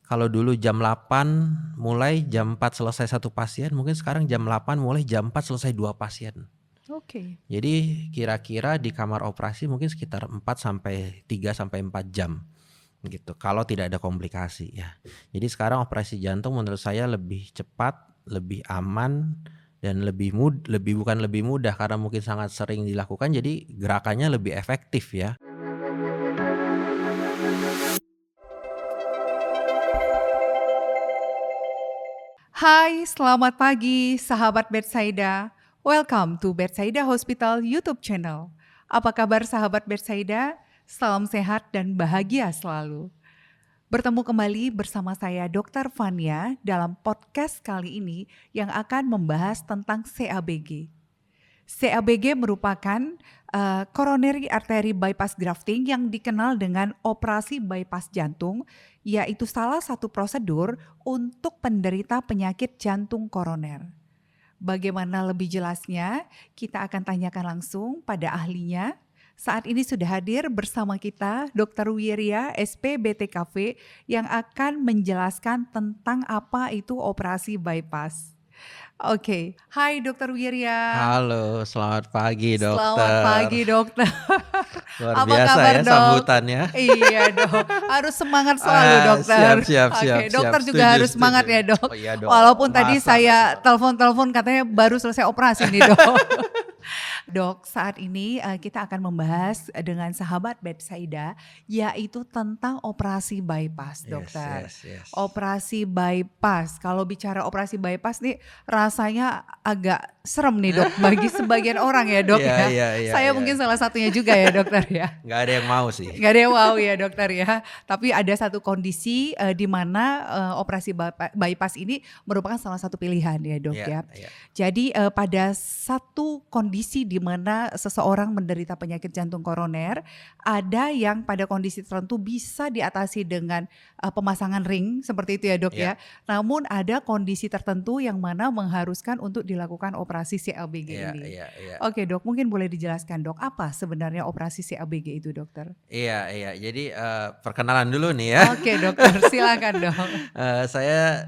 kalau dulu jam 8 mulai, jam 4 selesai satu pasien, mungkin sekarang jam 8 mulai, jam 4 selesai 2 pasien. Oke. Jadi kira-kira di kamar operasi mungkin sekitar 3 sampai 4 jam gitu, kalau tidak ada komplikasi ya. Jadi sekarang operasi jantung menurut saya lebih cepat, lebih aman, dan bukan lebih mudah karena mungkin sangat sering dilakukan, jadi gerakannya lebih efektif ya. Hai, selamat pagi sahabat Betsaida. Welcome to Betsaida Hospital YouTube channel. Apa kabar sahabat Betsaida? Salam sehat dan bahagia selalu. Bertemu kembali bersama saya Dr. Fania dalam podcast kali ini yang akan membahas tentang CABG. CABG merupakan coronary artery bypass grafting yang dikenal dengan operasi bypass jantung, yaitu salah satu prosedur untuk penderita penyakit jantung koroner. Bagaimana lebih jelasnya? Kita akan tanyakan langsung pada ahlinya. Saat ini sudah hadir bersama kita Dr. Wirya, SPBTKV, yang akan menjelaskan tentang apa itu operasi bypass. Oke, hai Dr. Wirya. Halo, selamat pagi Selamat pagi dokter. dokter. Luar Apa biasa kabar ya dok? sambutannya. Iya dok, harus semangat selalu dokter. Siap. Oke, dokter juga Setuju, harus semangat setuju. ya dok. Oh iya dong, Walaupun tadi masa saya nggak telepon katanya baru selesai operasi nih dok. Dok, saat ini kita akan membahas dengan sahabat Betsaida, yaitu tentang operasi bypass dokter. Yes. Operasi bypass, kalau bicara operasi bypass nih rasanya agak serem nih dok bagi sebagian orang ya dok ya. Saya mungkin salah satunya juga ya dokter ya. Nggak ada yang mau sih. Nggak ada yang wow ya dokter ya. Tapi ada satu kondisi di mana operasi bypass ini merupakan salah satu pilihan ya dok ya. Jadi pada satu kondisi di mana seseorang menderita penyakit jantung koroner, ada yang pada kondisi tertentu bisa diatasi dengan pemasangan ring seperti itu ya dok ya. Namun ada kondisi tertentu yang mana mengharuskan untuk dilakukan operasi CABG ini. Oke dok, mungkin boleh dijelaskan dok, apa sebenarnya operasi CABG itu dokter? Iya. Jadi perkenalan dulu nih ya. Oke dokter, silakan dok. Saya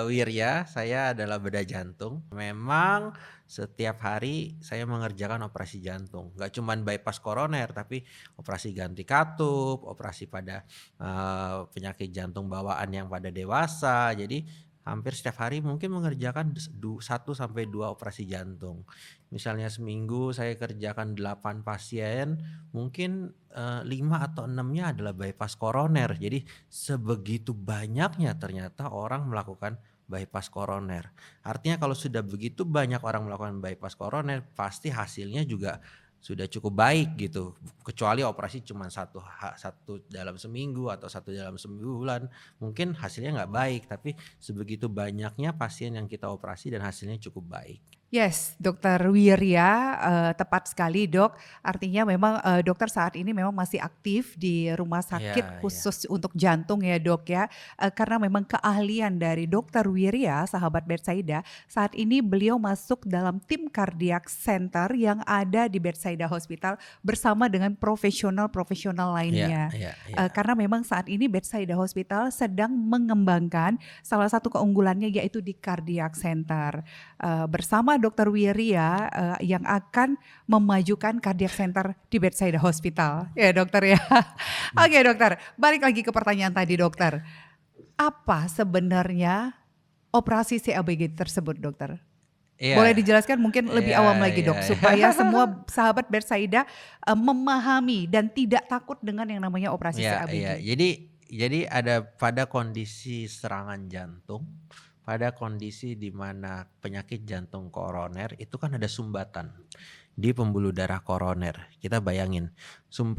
Wirya, saya adalah bedah jantung. Memang setiap hari saya mengerjakan operasi jantung. Gak cuman bypass koroner, tapi operasi ganti katup, operasi pada penyakit jantung bawaan yang pada dewasa. Jadi hampir setiap hari mungkin mengerjakan 1-2 operasi jantung. Misalnya seminggu saya kerjakan 8 pasien, mungkin 5 atau 6-nya adalah bypass koroner. Jadi sebegitu banyaknya ternyata orang melakukan bypass koroner. Artinya kalau sudah begitu banyak orang melakukan bypass koroner, pasti hasilnya juga sudah cukup baik gitu. Kecuali operasi cuma satu dalam seminggu atau 1 dalam sebulan, mungkin hasilnya nggak baik. Tapi sebegitu banyaknya pasien yang kita operasi dan hasilnya cukup baik. Yes, Dokter Wirya, tepat sekali dok. Artinya memang dokter saat ini memang masih aktif di rumah sakit khusus untuk jantung ya dok ya. Karena memang keahlian dari Dokter Wirya, sahabat Betsaida, saat ini beliau masuk dalam tim cardiac center yang ada di Betsaida Hospital bersama dengan profesional lainnya. Karena memang saat ini Betsaida Hospital sedang mengembangkan salah satu keunggulannya yaitu di cardiac center. Bersama Dokter Wirya yang akan memajukan cardiac center di Betsaida Hospital. Ya dokter ya. Oke dokter, balik lagi ke pertanyaan tadi dokter. Apa sebenarnya operasi CABG tersebut dokter? Boleh dijelaskan mungkin lebih awam lagi dok, supaya semua sahabat Betsaida memahami dan tidak takut dengan yang namanya operasi CABG. Jadi ada pada kondisi serangan jantung, pada kondisi di mana penyakit jantung koroner itu kan ada sumbatan di pembuluh darah koroner. Kita bayangin,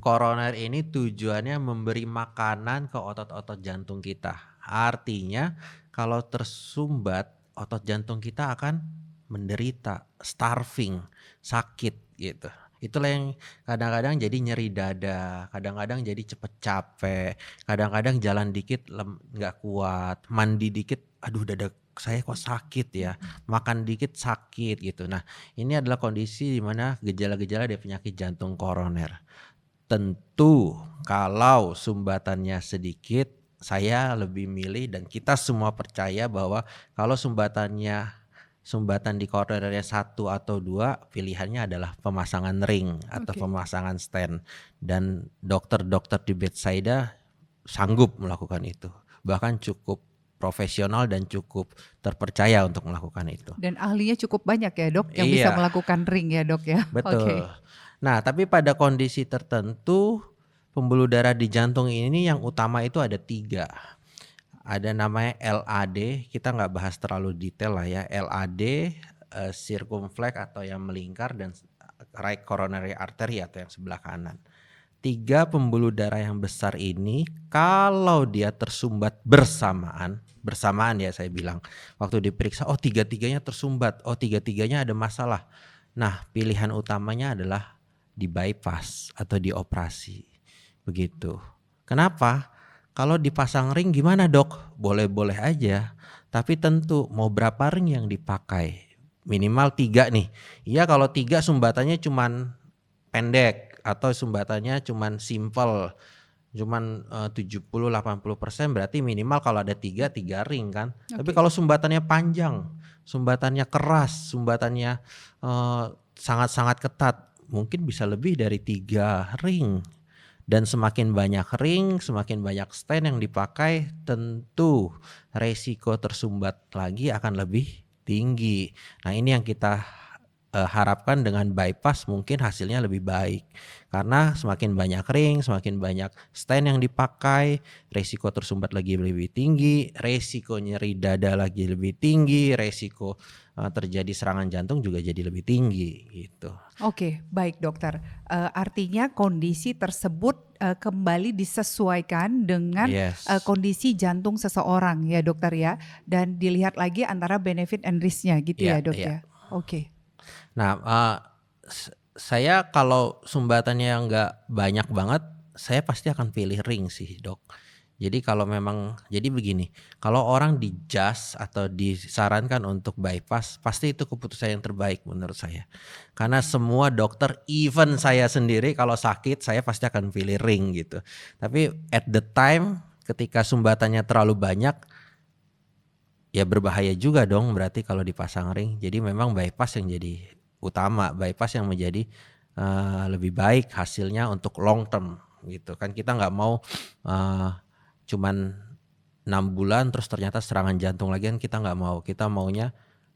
koroner ini tujuannya memberi makanan ke otot-otot jantung kita. Artinya kalau tersumbat, otot jantung kita akan menderita, starving, sakit gitu. Itulah yang kadang-kadang jadi nyeri dada, kadang-kadang jadi cepet capek, kadang-kadang jalan dikit nggak kuat, mandi dikit aduh dada saya kok sakit ya, makan dikit sakit gitu. Nah ini adalah kondisi di mana gejala-gejala dari penyakit jantung koroner. Tentu kalau sumbatannya sedikit, saya lebih milih dan kita semua percaya bahwa kalau sumbatan di koronernya 1 atau 2, pilihannya adalah pemasangan ring atau Oke. pemasangan stent, dan dokter-dokter di bedside sanggup melakukan itu. Bahkan cukup profesional dan cukup terpercaya untuk melakukan itu. Dan ahlinya cukup banyak ya Dok yang bisa Iya, melakukan ring ya Dok ya? betul. Oke. Nah, tapi pada kondisi tertentu pembuluh darah di jantung ini yang utama itu ada 3. Ada namanya LAD, kita nggak bahas terlalu detail lah ya. LAD, circumflex atau yang melingkar, dan right coronary artery atau yang sebelah kanan. 3 pembuluh darah yang besar ini kalau dia tersumbat bersamaan ya saya bilang. Waktu diperiksa, oh 3-3-nya tersumbat, oh 3-3-nya ada masalah. Nah, pilihan utamanya adalah di bypass atau dioperasi. Begitu. Kenapa? Kalau dipasang ring gimana dok? Boleh-boleh aja. Tapi tentu mau berapa ring yang dipakai? Minimal 3 nih. Iya, kalau 3 sumbatannya cuman pendek atau sumbatannya cuman simple, cuman 70-80%, berarti minimal kalau ada 3 ring kan. Tapi Oke. kalau sumbatannya panjang, sumbatannya keras, sumbatannya sangat-sangat ketat, mungkin bisa lebih dari 3 ring. Dan semakin banyak ring, semakin banyak stent yang dipakai, tentu resiko tersumbat lagi akan lebih tinggi. Nah, ini yang kita harapkan dengan bypass mungkin hasilnya lebih baik. Karena semakin banyak ring, semakin banyak stent yang dipakai, resiko tersumbat lagi lebih tinggi, resiko nyeri dada lagi lebih tinggi, resiko terjadi serangan jantung juga jadi lebih tinggi gitu. Oke, baik dokter. Artinya kondisi tersebut kembali disesuaikan dengan Yes. kondisi jantung seseorang ya dokter ya, dan dilihat lagi antara benefit and risk-nya gitu ya Iya, dok iya. ya. Oke. Nah, saya kalau sumbatannya nggak banyak banget, saya pasti akan pilih ring sih dok. Jadi kalau memang, jadi begini, kalau orang di-just atau disarankan untuk bypass, pasti itu keputusan yang terbaik menurut saya. Karena semua dokter, even saya sendiri kalau sakit, saya pasti akan pilih ring gitu. Tapi at the time, ketika sumbatannya terlalu banyak, ya berbahaya juga dong berarti kalau dipasang ring. Jadi memang bypass yang jadi utama, bypass yang menjadi lebih baik hasilnya untuk long term gitu kan. Kita nggak mau cuman 6 bulan terus ternyata serangan jantung lagi, kan kita nggak mau. Kita maunya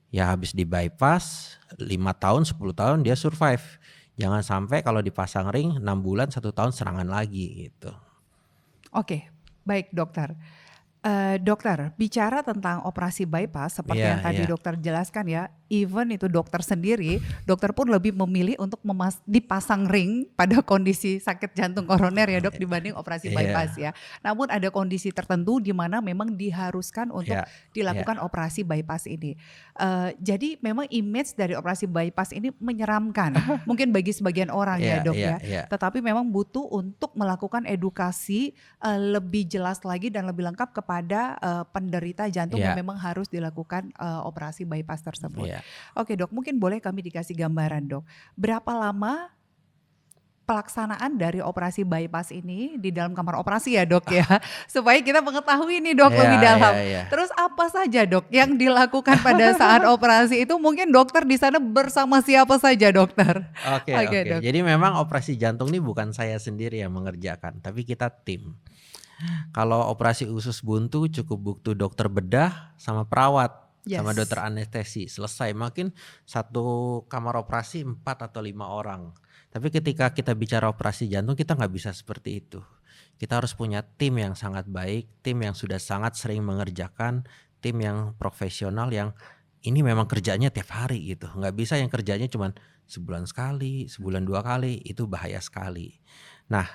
ya habis di bypass 5 tahun 10 tahun dia survive. Jangan sampai kalau dipasang ring 6 bulan 1 tahun serangan lagi gitu. Oke, baik dokter. Dokter, bicara tentang operasi bypass seperti Iya, yang tadi iya. dokter jelaskan ya, even itu dokter sendiri, dokter pun lebih memilih untuk dipasang ring pada kondisi sakit jantung koroner ya dok dibanding operasi bypass Iya, ya. Namun ada kondisi tertentu di mana memang diharuskan untuk iya, iya, dilakukan operasi bypass ini. Jadi memang image dari operasi bypass ini menyeramkan, mungkin bagi sebagian orang ya iya, dok iya, ya. iya. Tetapi memang butuh untuk melakukan edukasi lebih jelas lagi dan lebih lengkap kepada penderita jantung yang Iya, memang harus dilakukan operasi bypass tersebut. iya. Oke dok, mungkin boleh kami dikasih gambaran dok, berapa lama pelaksanaan dari operasi bypass ini di dalam kamar operasi ya dok ya, supaya kita mengetahui nih dok Iya, lebih iya, dalam. iya. Terus apa saja dok yang dilakukan pada saat operasi itu, mungkin dokter di sana bersama siapa saja dokter? Oke, Oke oke. dok. Jadi memang operasi jantung ini bukan saya sendiri yang mengerjakan, tapi kita tim. Kalau operasi usus buntu cukup butuh dokter bedah sama perawat, sama dokter Yes. anestesi. Selesai, mungkin satu kamar operasi 4 atau 5 orang. Tapi ketika kita bicara operasi jantung, kita nggak bisa seperti itu. Kita harus punya tim yang sangat baik, tim yang sudah sangat sering mengerjakan, tim yang profesional yang ini memang kerjanya tiap hari gitu. Nggak bisa yang kerjanya cuman sebulan sekali, sebulan 2 kali, itu bahaya sekali. Nah,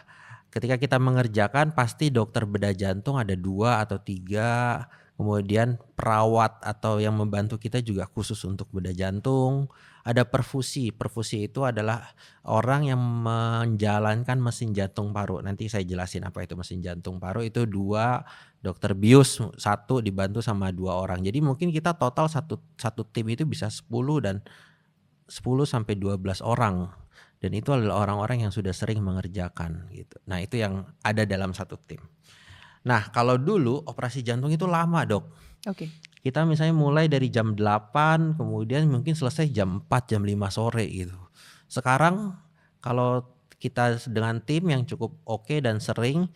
ketika kita mengerjakan pasti dokter bedah jantung ada 2 atau 3, kemudian perawat atau yang membantu kita juga khusus untuk bedah jantung. Ada perfusi, perfusi itu adalah orang yang menjalankan mesin jantung paru. Nanti saya jelasin apa itu mesin jantung paru. Itu 2, dokter bius 1 dibantu sama 2 orang. Jadi mungkin kita total satu tim itu bisa 10 dan 10 sampai 12 orang. Dan itu adalah orang-orang yang sudah sering mengerjakan gitu. Nah, itu yang ada dalam satu tim. Nah, kalau dulu operasi jantung itu lama, Dok. Oke. Kita misalnya mulai dari jam 8 kemudian mungkin selesai jam 4 jam 5 sore gitu. Sekarang kalau kita dengan tim yang cukup oke dan sering,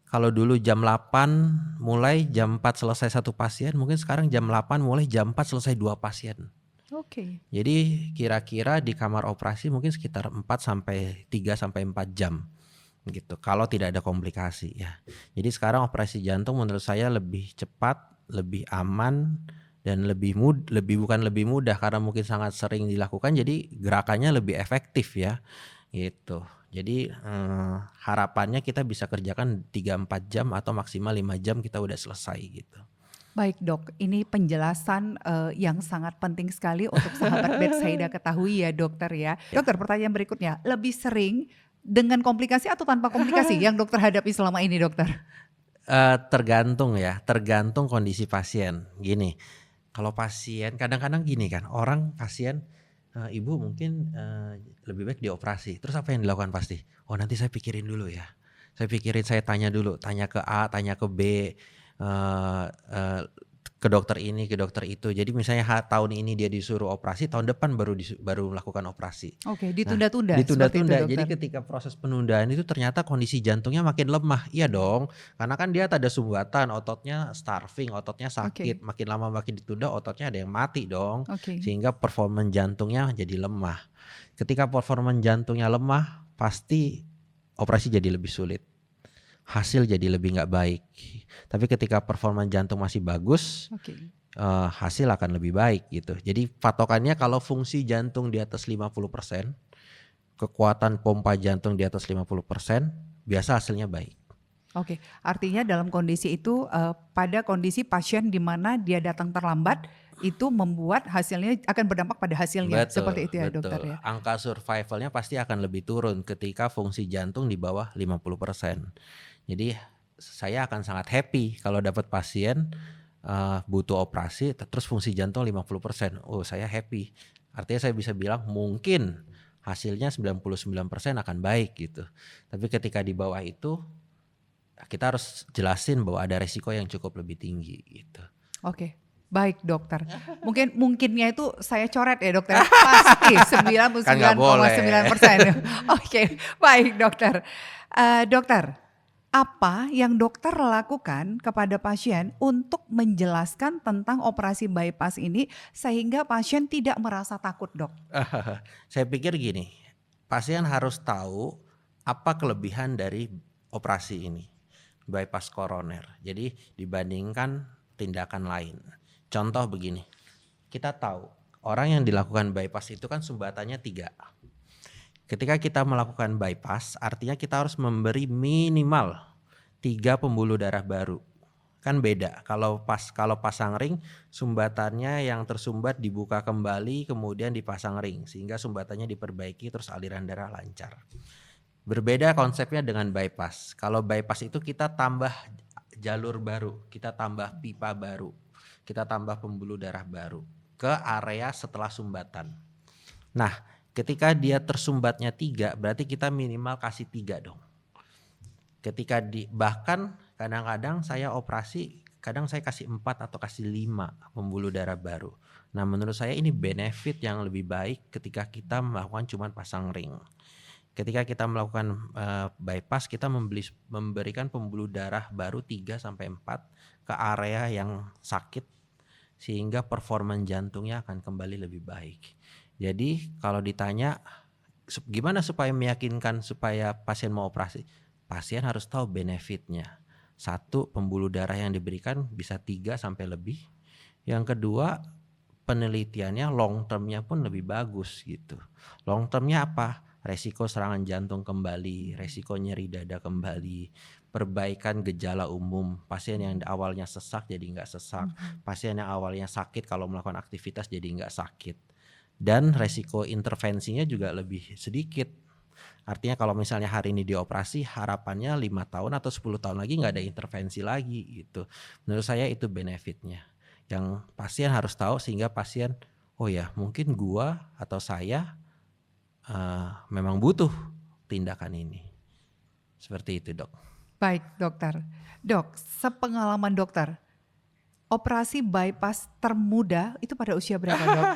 kalau dulu jam 8 mulai jam 4 selesai satu pasien, mungkin sekarang jam 8 mulai jam 4 selesai 2 pasien. Oke. Jadi kira-kira di kamar operasi mungkin sekitar 3 sampai 4 jam gitu, kalau tidak ada komplikasi ya. Jadi sekarang operasi jantung menurut saya lebih cepat, lebih aman, dan bukan lebih mudah karena mungkin sangat sering dilakukan, jadi gerakannya lebih efektif ya, gitu. Jadi harapannya kita bisa kerjakan 3-4 jam atau maksimal 5 jam kita udah selesai gitu. Baik Dok, ini penjelasan, yang sangat penting sekali untuk sahabat bedsida ketahui ya dokter ya. Ya. Dokter, pertanyaan berikutnya, lebih sering dengan komplikasi atau tanpa komplikasi yang dokter hadapi selama ini dokter? Tergantung ya, tergantung kondisi pasien. Gini, kalau pasien kadang-kadang gini kan, pasien, "Ibu mungkin, lebih baik dioperasi." Terus apa yang dilakukan pasti? "Oh nanti saya pikirin dulu ya, saya tanya dulu, tanya ke A, tanya ke B, eee eee, ke dokter ini, ke dokter itu." Jadi misalnya tahun ini dia disuruh operasi, tahun depan baru melakukan operasi. Oke, Nah, ditunda-tunda seperti itu ditunda-tunda. Jadi dokter? ketika proses penundaan itu ternyata kondisi jantungnya makin lemah. Iya dong, karena kan dia ada sumbatan, ototnya starving, ototnya sakit. Oke, Makin lama makin ditunda, ototnya ada yang mati dong. oke. Sehingga performa jantungnya jadi lemah. Ketika performa jantungnya lemah, pasti operasi jadi lebih sulit. Hasil jadi lebih nggak baik. Tapi ketika performa jantung masih bagus, Oke. hasil akan lebih baik gitu. Jadi patokannya kalau fungsi jantung di atas 50%, kekuatan pompa jantung di atas 50%, biasa hasilnya baik. Oke, artinya dalam kondisi itu, pada kondisi pasien di mana dia datang terlambat, itu membuat hasilnya akan berdampak pada hasilnya, Betul, seperti itu ya dokter betul. ya? Angka survivalnya pasti akan lebih turun ketika fungsi jantung di bawah 50%. Jadi saya akan sangat happy kalau dapat pasien, butuh operasi terus fungsi jantung 50%. Oh saya happy. Artinya saya bisa bilang mungkin hasilnya 99% akan baik gitu. Tapi ketika di bawah itu, kita harus jelasin bahwa ada resiko yang cukup lebih tinggi gitu. Oke, baik dokter. Mungkinnya itu saya coret ya dokter, pasti Kan nggak boleh. 99,9%. Oke, baik dokter. Dokter, apa yang dokter lakukan kepada pasien untuk menjelaskan tentang operasi bypass ini sehingga pasien tidak merasa takut Dok? Saya pikir gini, pasien harus tahu apa kelebihan dari operasi ini, bypass koroner. Jadi dibandingkan tindakan lain. Contoh begini, kita tahu orang yang dilakukan bypass itu kan sumbatannya 3. Ketika kita melakukan bypass, artinya kita harus memberi minimal 3 pembuluh darah baru. Kan beda, kalau pasang ring, sumbatannya yang tersumbat dibuka kembali kemudian dipasang ring sehingga sumbatannya diperbaiki terus aliran darah lancar. Berbeda konsepnya dengan bypass. Kalau bypass itu kita tambah jalur baru, kita tambah pipa baru, kita tambah pembuluh darah baru ke area setelah sumbatan. Nah, ketika dia tersumbatnya 3, berarti kita minimal kasih 3 dong. Bahkan kadang-kadang saya operasi, kadang saya kasih 4 atau kasih 5 pembuluh darah baru. Nah menurut saya ini benefit yang lebih baik ketika kita melakukan cuma pasang ring. Ketika kita melakukan bypass, kita memberikan pembuluh darah baru 3-4 ke area yang sakit sehingga performa jantungnya akan kembali lebih baik. Jadi kalau ditanya gimana supaya meyakinkan supaya pasien mau operasi, pasien harus tahu benefitnya. 1, pembuluh darah yang diberikan bisa 3 sampai lebih. Yang kedua, penelitiannya long termnya pun lebih bagus gitu. Long termnya apa? Resiko serangan jantung kembali, resiko nyeri dada kembali, perbaikan gejala umum, pasien yang awalnya sesak jadi nggak sesak, pasien yang awalnya sakit kalau melakukan aktivitas jadi nggak sakit. Dan resiko intervensinya juga lebih sedikit. Artinya kalau misalnya hari ini dioperasi, harapannya 5 tahun atau 10 tahun lagi nggak ada intervensi lagi gitu. Menurut saya itu benefitnya. Yang pasien harus tahu sehingga pasien, oh ya mungkin gua atau saya memang butuh tindakan ini. Seperti itu dok. Baik dokter. Dok, sepengalaman dokter, operasi bypass termuda itu pada usia berapa dok?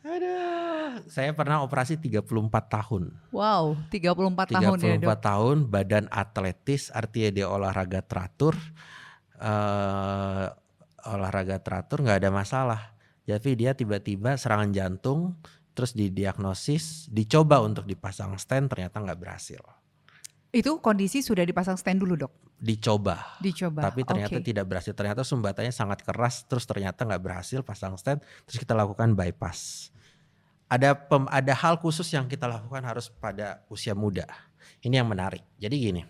Aduh, saya pernah operasi 34 tahun. Wow, 34 tahun ya 34 dok? tahun, badan atletis, artinya dia olahraga teratur, eh, nggak ada masalah. Jadi dia tiba-tiba serangan jantung, terus didiagnosis, dicoba untuk dipasang stent, ternyata nggak berhasil. Itu kondisi sudah dipasang stent dulu dok? Dicoba, Dicoba, tapi ternyata oke. tidak berhasil. Ternyata sumbatannya sangat keras, terus ternyata nggak berhasil pasang stent, terus kita lakukan bypass. Ada hal khusus yang kita lakukan harus pada usia muda. Ini yang menarik. Jadi gini,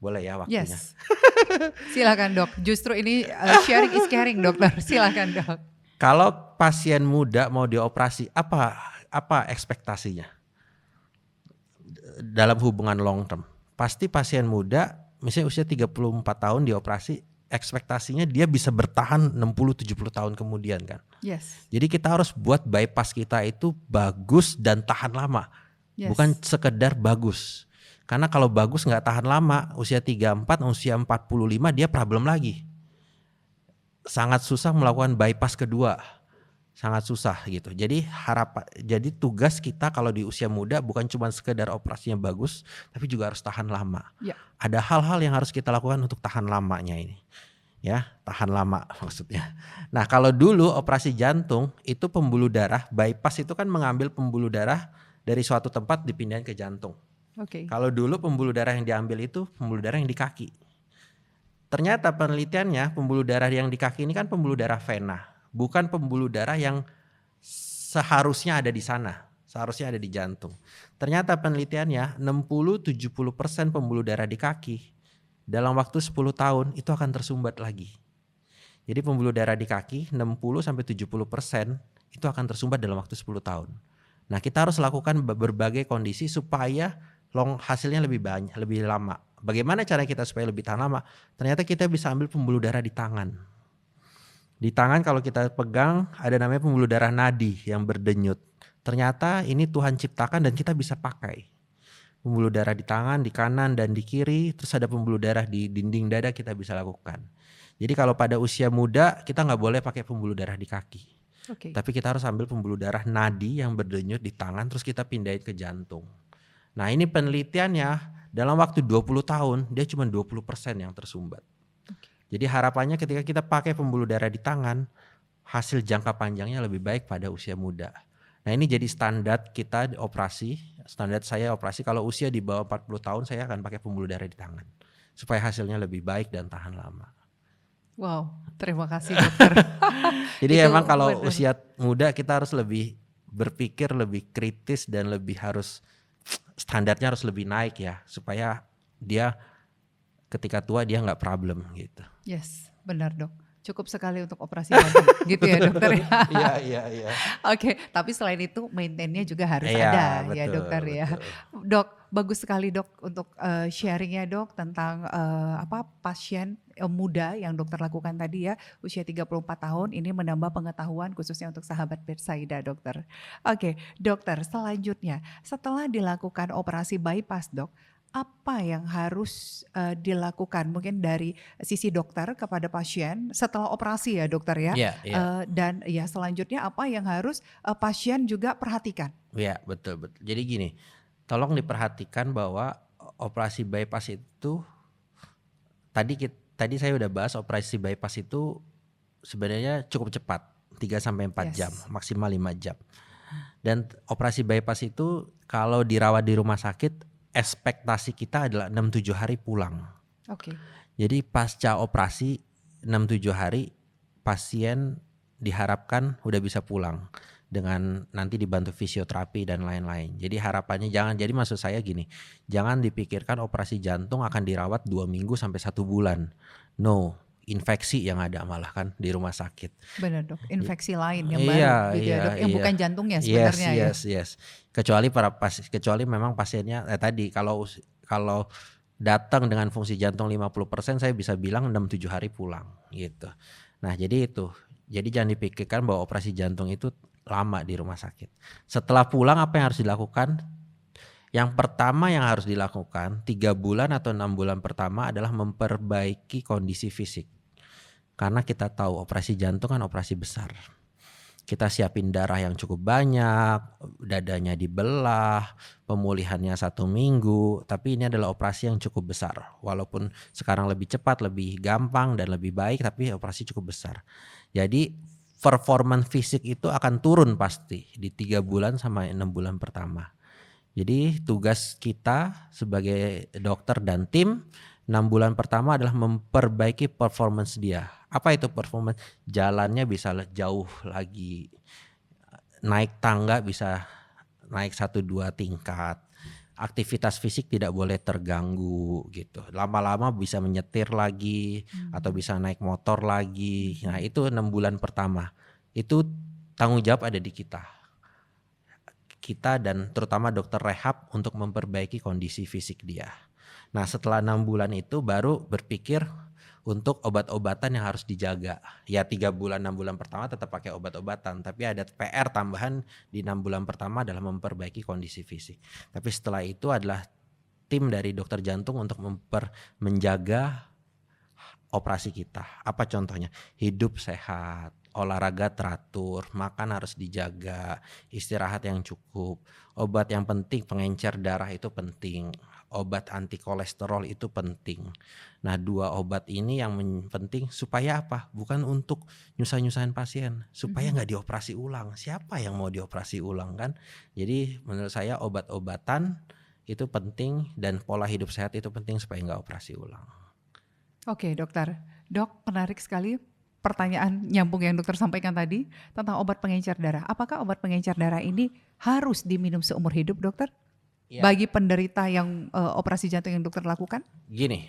boleh ya waktunya? Yes, silakan dok. Justru ini sharing is caring dokter. Silakan dok. Kalau pasien muda mau dioperasi, apa ekspektasinya dalam hubungan long term? Pasti pasien muda, misalnya usia 34 tahun dioperasi, ekspektasinya dia bisa bertahan 60-70 tahun kemudian kan. Yes. Jadi kita harus buat bypass kita itu bagus dan tahan lama. Yes. Bukan sekedar bagus. Karena kalau bagus nggak tahan lama, usia 34, usia 45 dia problem lagi. Sangat susah melakukan bypass kedua. Sangat susah gitu. Jadi tugas kita kalau di usia muda bukan cuma sekedar operasinya bagus, tapi juga harus tahan lama. Ya. Ada hal-hal yang harus kita lakukan untuk tahan lamanya ini. Ya, tahan lama maksudnya. Nah, kalau dulu operasi jantung itu pembuluh darah, bypass itu kan mengambil pembuluh darah dari suatu tempat dipindahin ke jantung. Oke. Kalau dulu pembuluh darah yang diambil itu pembuluh darah yang di kaki. Ternyata penelitiannya pembuluh darah yang di kaki ini kan pembuluh darah vena. Bukan pembuluh darah yang seharusnya ada di sana, seharusnya ada di jantung. Ternyata penelitiannya 60-70% pembuluh darah di kaki dalam waktu 10 tahun itu akan tersumbat lagi. Jadi pembuluh darah di kaki 60-70% itu akan tersumbat dalam waktu 10 tahun. Nah, kita harus lakukan berbagai kondisi supaya hasilnya lebih banyak, lebih lama. Bagaimana cara kita supaya lebih tahan lama? Ternyata kita bisa ambil pembuluh darah di tangan. Di tangan kalau kita pegang ada namanya pembuluh darah nadi yang berdenyut. Ternyata ini Tuhan ciptakan dan kita bisa pakai. Pembuluh darah di tangan, di kanan dan di kiri. Terus ada pembuluh darah di dinding dada kita bisa lakukan. Jadi kalau pada usia muda kita nggak boleh pakai pembuluh darah di kaki. Okay. Tapi kita harus ambil pembuluh darah nadi yang berdenyut di tangan terus kita pindahin ke jantung. Nah ini penelitiannya dalam waktu 20 tahun dia cuma 20% yang tersumbat. Jadi harapannya ketika kita pakai pembuluh darah di tangan, hasil jangka panjangnya lebih baik pada usia muda. Nah ini jadi standar kita operasi, standar saya operasi kalau usia di bawah 40 tahun saya akan pakai pembuluh darah di tangan. Supaya hasilnya lebih baik dan tahan lama. Wow, terima kasih dokter. Jadi emang kalau usia muda kita harus lebih berpikir, lebih kritis dan lebih harus standarnya harus lebih naik ya. Supaya dia ketika tua dia nggak problem gitu. Yes, benar dok. Cukup sekali untuk operasi jantung gitu ya dokter ya. Iya. Oke, tapi selain itu maintainnya juga harus Iya, ada betul, ya dokter ya. betul. Dok, bagus sekali dok untuk sharingnya dok tentang pasien muda yang dokter lakukan tadi ya, usia 34 tahun ini menambah pengetahuan khususnya untuk sahabat Betsaida dokter. Oke, dokter selanjutnya setelah dilakukan operasi bypass dok, apa yang harus dilakukan mungkin dari sisi dokter kepada pasien setelah operasi ya dokter ya. Yeah. Dan ya selanjutnya apa yang harus pasien juga perhatikan. Iya betul. Jadi gini, tolong diperhatikan bahwa operasi bypass itu tadi saya udah bahas operasi bypass itu sebenarnya cukup cepat 3-4 jam, maksimal 5 jam. Dan operasi bypass itu kalau dirawat di rumah sakit ekspektasi kita adalah 6-7 hari pulang. Oke. Jadi pasca operasi 6-7 hari pasien diharapkan udah bisa pulang dengan nanti dibantu fisioterapi dan lain-lain. Jadi harapannya jadi maksud saya gini, jangan dipikirkan operasi jantung akan dirawat 2 minggu sampai 1 bulan. No, infeksi yang ada malah kan di rumah sakit. Benar dok, infeksi lain yang baru gitu ya dok, yang bukan jantungnya sebenarnya ya. Yes. Kecuali memang pasiennya tadi kalau datang dengan fungsi jantung 50% saya bisa bilang 6-7 hari pulang gitu. Nah jadi itu, jadi jangan dipikirkan bahwa operasi jantung itu lama di rumah sakit. Setelah pulang apa yang harus dilakukan? Yang pertama yang harus dilakukan 3 bulan atau 6 bulan pertama adalah memperbaiki kondisi fisik. Karena kita tahu operasi jantung kan operasi besar. Kita siapin darah yang cukup banyak, dadanya dibelah, pemulihannya 1 minggu, tapi ini adalah operasi yang cukup besar. Walaupun sekarang lebih cepat, lebih gampang dan lebih baik, tapi operasi cukup besar. Jadi performance fisik itu akan turun pasti di 3 bulan sama 6 bulan pertama. Jadi tugas kita sebagai dokter dan tim 6 bulan pertama adalah memperbaiki performance dia. Apa itu performance? Jalannya bisa jauh lagi, naik tangga bisa naik 1-2 tingkat, aktivitas fisik tidak boleh terganggu gitu. Lama-lama bisa menyetir lagi atau bisa naik motor lagi. Nah itu 6 bulan pertama. Itu tanggung jawab ada di kita. Kita dan terutama dokter rehab untuk memperbaiki kondisi fisik dia. Nah setelah 6 bulan itu baru berpikir untuk obat-obatan yang harus dijaga. Ya 3 bulan 6 bulan pertama tetap pakai obat-obatan, tapi ada PR tambahan di 6 bulan pertama adalah memperbaiki kondisi fisik. Tapi setelah itu adalah tim dari dokter jantung untuk menjaga operasi kita. Apa contohnya? Hidup sehat, olahraga teratur, makan harus dijaga, istirahat yang cukup. Obat yang penting pengencer darah itu penting. Obat anti kolesterol itu penting. Nah 2 obat ini yang penting supaya apa? Bukan untuk nyusah-nyusahin pasien, supaya nggak dioperasi ulang. Siapa yang mau dioperasi ulang kan? Jadi menurut saya obat-obatan itu penting dan pola hidup sehat itu penting supaya nggak operasi ulang. Oke dokter, dok menarik sekali pertanyaan nyambung yang dokter sampaikan tadi tentang obat pengencer darah. Apakah obat pengencer darah ini harus diminum seumur hidup dokter? Ya. Bagi penderita yang operasi jantung yang dokter lakukan? Gini,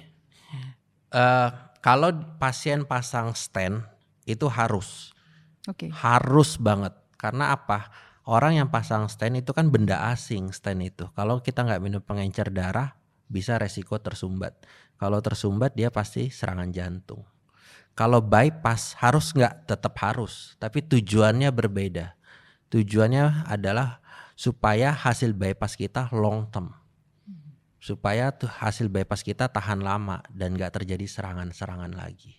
kalau pasien pasang stent itu harus. Oke. Harus banget. Karena apa? Orang yang pasang stent itu kan benda asing stent itu. Kalau kita nggak minum pengencer darah bisa resiko tersumbat. Kalau tersumbat dia pasti serangan jantung. Kalau bypass harus nggak? Tetap harus. Tapi tujuannya berbeda. Tujuannya adalah supaya hasil bypass kita long term. Supaya tuh hasil bypass kita tahan lama dan gak terjadi serangan-serangan lagi.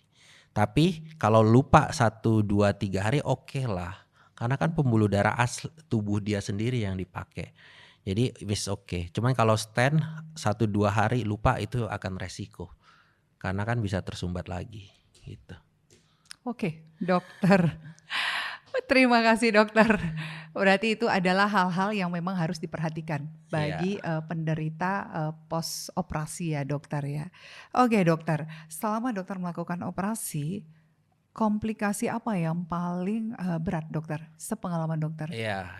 Tapi kalau lupa 1, 2, 3 hari oke lah. Karena kan pembuluh darah asli tubuh dia sendiri yang dipakai. Jadi it's okay. Cuman kalau stent 1-2 hari lupa itu akan resiko. Karena kan bisa tersumbat lagi gitu. Oke, dokter. Terima kasih dokter. Berarti itu adalah hal-hal yang memang harus diperhatikan bagi penderita pos operasi ya dokter ya. Oke dokter, selama dokter melakukan operasi, komplikasi apa yang paling berat dokter, sepengalaman dokter? Iya,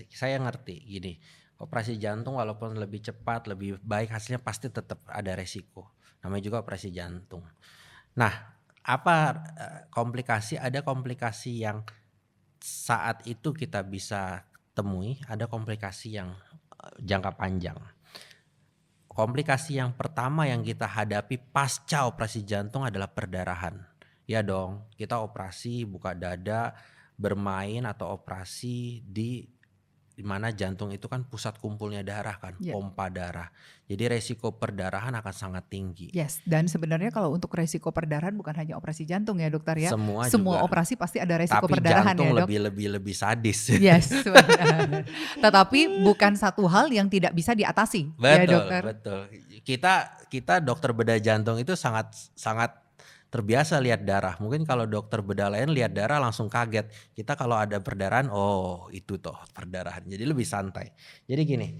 saya ngerti gini. Operasi jantung walaupun lebih cepat, lebih baik hasilnya pasti tetap ada resiko. Namanya juga operasi jantung. Nah, apa komplikasi? Ada komplikasi yang saat itu kita bisa temui, ada komplikasi yang jangka panjang. Komplikasi yang pertama yang kita hadapi pasca operasi jantung adalah perdarahan. Ya dong, kita operasi buka dada, bermain atau operasi di mana jantung itu kan pusat kumpulnya darah kan, pompa darah. Jadi resiko perdarahan akan sangat tinggi. Yes, dan sebenarnya kalau untuk resiko perdarahan bukan hanya operasi jantung ya dokter ya. Semua juga. Operasi pasti ada resiko perdarahan jantung ya dok. lebih sadis. Yes, benar. Tetapi bukan satu hal yang tidak bisa diatasi. Betul, ya dokter. Betul. Kita dokter bedah jantung itu sangat terbiasa lihat darah. Mungkin kalau dokter bedah lain lihat darah langsung kaget. Kita kalau ada perdarahan, oh itu toh perdarahan. Jadi lebih santai. Jadi gini,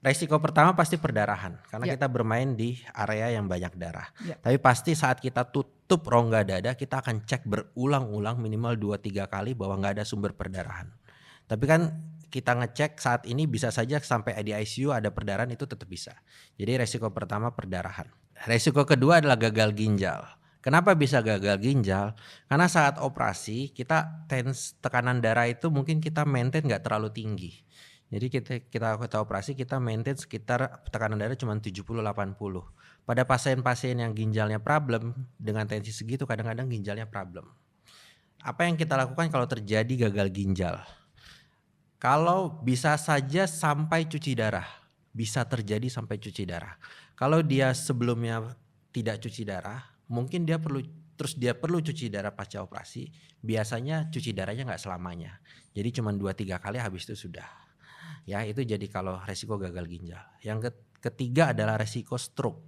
resiko pertama pasti perdarahan. Karena kita bermain di area yang banyak darah. Tapi pasti saat kita tutup rongga dada, kita akan cek berulang-ulang minimal 2-3 kali bahwa gak ada sumber perdarahan. Tapi kan kita ngecek saat ini bisa saja sampai di ICU ada perdarahan itu tetap bisa. Jadi resiko pertama perdarahan. Resiko kedua adalah gagal ginjal. Kenapa bisa gagal ginjal? Karena saat operasi kita tekanan darah itu mungkin kita maintain gak terlalu tinggi. Jadi kita operasi kita maintain sekitar tekanan darah cuma 70-80. Pada pasien-pasien yang ginjalnya problem dengan tensi segitu kadang-kadang ginjalnya problem. Apa yang kita lakukan kalau terjadi gagal ginjal? Kalau bisa saja sampai cuci darah. bisa terjadi sampai cuci darah. Kalau dia sebelumnya tidak cuci darah, mungkin dia perlu cuci darah pasca operasi, biasanya cuci darahnya nggak selamanya. Jadi cuma 2-3 kali habis itu sudah. Ya, itu jadi kalau resiko gagal ginjal. Yang ketiga adalah resiko stroke.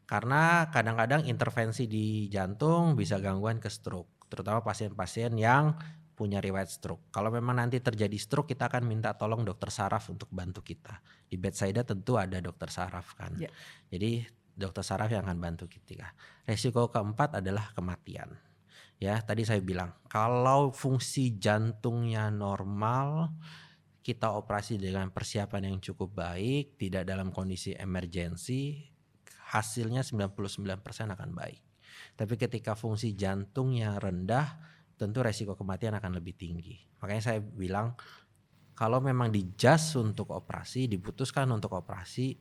Karena kadang-kadang intervensi di jantung bisa gangguan ke stroke, terutama pasien-pasien yang punya riwayat stroke. Kalau memang nanti terjadi stroke, kita akan minta tolong dokter saraf untuk bantu kita. Di bedside tentu ada dokter saraf kan. Ya. Jadi dokter saraf yang akan bantu kita. Resiko keempat adalah kematian. Ya, tadi saya bilang kalau fungsi jantungnya normal, kita operasi dengan persiapan yang cukup baik, tidak dalam kondisi emergensi, hasilnya 99% akan baik. Tapi ketika fungsi jantungnya rendah, tentu resiko kematian akan lebih tinggi. Makanya saya bilang kalau memang dijudge untuk operasi, diputuskan untuk operasi,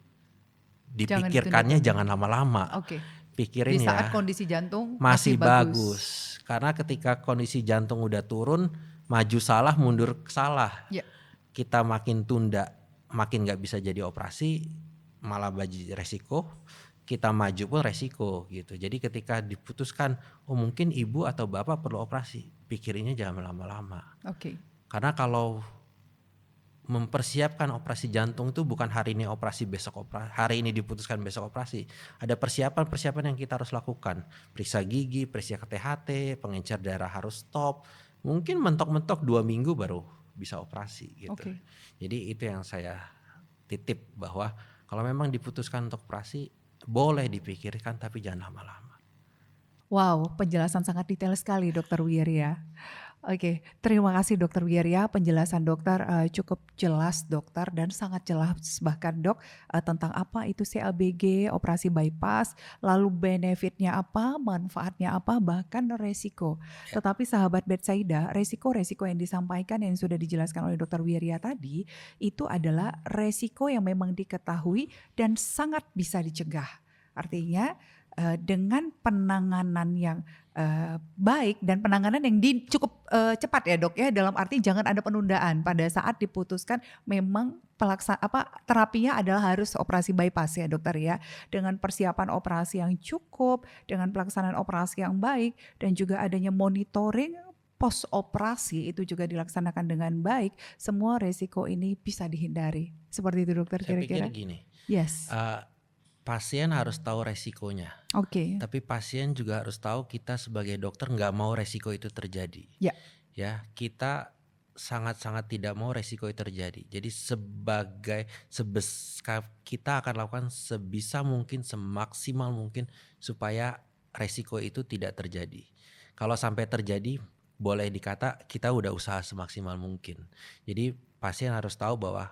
dipikirkannya jangan lama-lama. Oke. Pikirin di saat ya, kondisi jantung masih bagus. Karena ketika kondisi jantung udah turun, maju salah, mundur salah. Ya. Kita makin tunda, makin gak bisa jadi operasi, malah bagi resiko. Kita maju pun resiko gitu. Jadi ketika diputuskan, oh mungkin ibu atau bapak perlu operasi, pikirinnya jangan lama-lama. Oke. Karena kalau mempersiapkan operasi jantung itu bukan hari ini operasi besok operasi, hari ini diputuskan besok operasi. Ada persiapan-persiapan yang kita harus lakukan. Periksa gigi, periksa THT, pengencer darah harus stop. Mungkin mentok-mentok 2 minggu baru bisa operasi gitu. Okay. Jadi itu yang saya titip, bahwa kalau memang diputuskan untuk operasi, boleh dipikirkan tapi jangan lama-lama. Wow, penjelasan sangat detail sekali Dokter Wirya. Oke, terima kasih Dokter Wirya, penjelasan dokter cukup jelas dokter, dan sangat jelas bahkan dok tentang apa itu CABG, operasi bypass, lalu benefitnya apa, manfaatnya apa, bahkan resiko. Ya. Tetapi sahabat Betsaida, resiko-resiko yang disampaikan yang sudah dijelaskan oleh Dokter Wirya tadi, itu adalah resiko yang memang diketahui dan sangat bisa dicegah. Artinya dengan penanganan yang baik dan penanganan yang cukup cepat ya dok ya, dalam arti jangan ada penundaan pada saat diputuskan memang terapinya adalah harus operasi bypass ya dokter ya, dengan persiapan operasi yang cukup, dengan pelaksanaan operasi yang baik, dan juga adanya monitoring post operasi itu juga dilaksanakan dengan baik, semua resiko ini bisa dihindari. Seperti itu dokter kira-kira. Saya pikir gini. Yes. Pasien harus tahu resikonya. Oke. Tapi pasien juga harus tahu kita sebagai dokter nggak mau resiko itu terjadi. Ya. Ya, kita sangat-sangat tidak mau resiko itu terjadi. Jadi kita akan lakukan sebisa mungkin, semaksimal mungkin supaya resiko itu tidak terjadi. Kalau sampai terjadi, boleh dikata kita udah usaha semaksimal mungkin. Jadi pasien harus tahu bahwa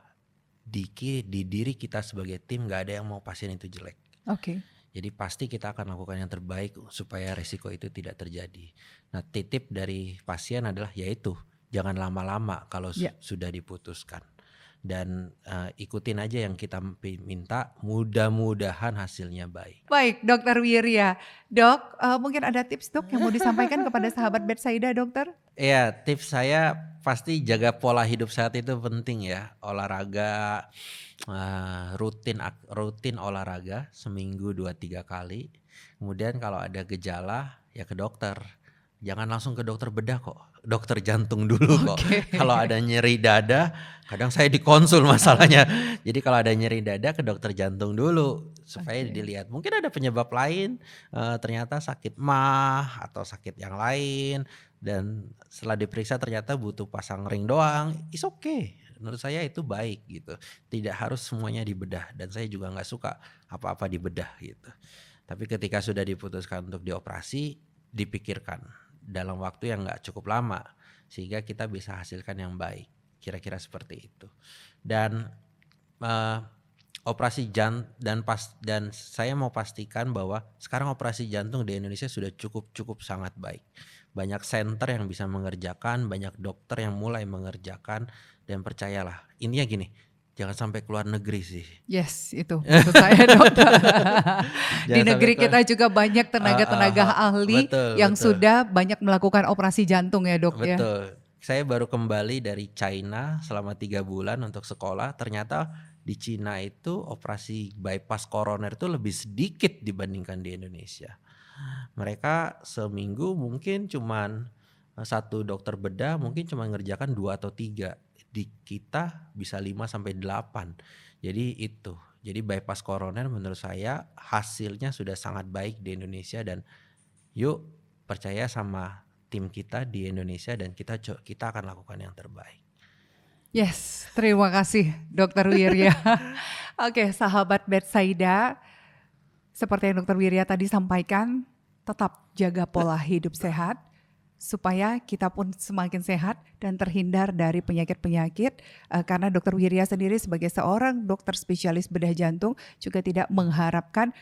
di diri kita sebagai tim gak ada yang mau pasien itu jelek. Oke. Jadi pasti kita akan lakukan yang terbaik supaya resiko itu tidak terjadi. Nah, titip dari pasien adalah yaitu jangan lama-lama kalau sudah diputuskan. Dan ikutin aja yang kita minta, mudah-mudahan hasilnya baik. Baik Dokter Wirya. Dok, mungkin ada tips dok yang mau disampaikan kepada sahabat Betsaida dokter? Iya, tips saya pasti jaga pola hidup sehat itu penting ya. Olahraga, rutin olahraga seminggu 2-3 kali. Kemudian kalau ada gejala ya ke dokter. Jangan langsung ke dokter bedah kok, dokter jantung dulu kok. Kalau ada nyeri dada, kadang saya dikonsul masalahnya. Jadi kalau ada nyeri dada ke dokter jantung dulu supaya dilihat. Mungkin ada penyebab lain, ternyata sakit mah atau sakit yang lain. Dan setelah diperiksa ternyata butuh pasang ring doang, it's okay. Menurut saya itu baik gitu. Tidak harus semuanya dibedah, dan saya juga gak suka apa-apa dibedah gitu. Tapi ketika sudah diputuskan untuk dioperasi, dipikirkan dalam waktu yang gak cukup lama sehingga kita bisa hasilkan yang baik. Kira-kira seperti itu. Dan operasi jantung dan saya mau pastikan bahwa sekarang operasi jantung di Indonesia sudah cukup sangat baik. Banyak center yang bisa mengerjakan, banyak dokter yang mulai mengerjakan, dan percayalah, intinya gini, jangan sampai keluar negeri sih. Yes, itu maksud saya dokter. Di negeri kita juga banyak tenaga-tenaga ahli yang sudah banyak melakukan operasi jantung ya dok ya. Betul. Saya baru kembali dari China selama 3 bulan untuk sekolah, ternyata di Cina itu operasi bypass koroner itu lebih sedikit dibandingkan di Indonesia. Mereka seminggu mungkin cuman 1 dokter bedah mungkin cuma ngerjakan 2 atau 3. Di kita bisa 5 sampai 8. Jadi itu. Jadi bypass koroner menurut saya hasilnya sudah sangat baik di Indonesia dan yuk percaya sama tim kita di Indonesia dan kita akan lakukan yang terbaik. Yes, terima kasih Dokter Wirya. Oke, sahabat Betsaida, seperti yang Dokter Wirya tadi sampaikan, tetap jaga pola hidup sehat supaya kita pun semakin sehat dan terhindar dari penyakit-penyakit. Karena Dokter Wirya sendiri sebagai seorang dokter spesialis bedah jantung juga tidak mengharapkan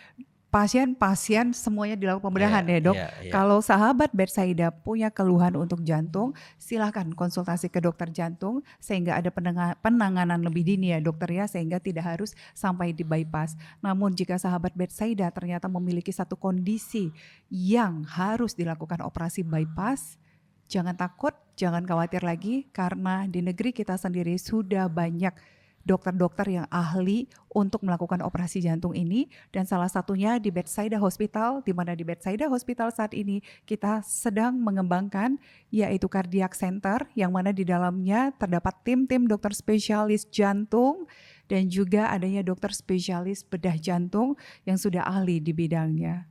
pasien-pasien semuanya dilakukan pembedahan ya dok. Kalau sahabat Betsaida punya keluhan untuk jantung, silakan konsultasi ke dokter jantung sehingga ada penanganan lebih dini ya dokter ya, sehingga tidak harus sampai di bypass. Namun jika sahabat Betsaida ternyata memiliki satu kondisi yang harus dilakukan operasi bypass, jangan takut, jangan khawatir lagi karena di negeri kita sendiri sudah banyak dokter-dokter yang ahli untuk melakukan operasi jantung ini, dan salah satunya di Betsaida Hospital, di mana di Betsaida Hospital saat ini kita sedang mengembangkan yaitu Cardiac Center yang mana di dalamnya terdapat tim-tim dokter spesialis jantung dan juga adanya dokter spesialis bedah jantung yang sudah ahli di bidangnya.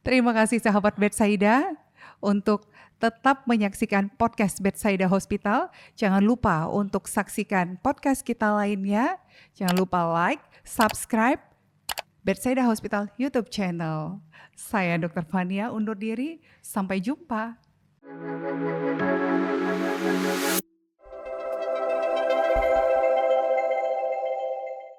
Terima kasih sahabat Betsaida untuk tetap menyaksikan podcast Betsaida Hospital. Jangan lupa untuk saksikan podcast kita lainnya. Jangan lupa like, subscribe Betsaida Hospital YouTube channel. Saya Dr. Fania undur diri. Sampai jumpa.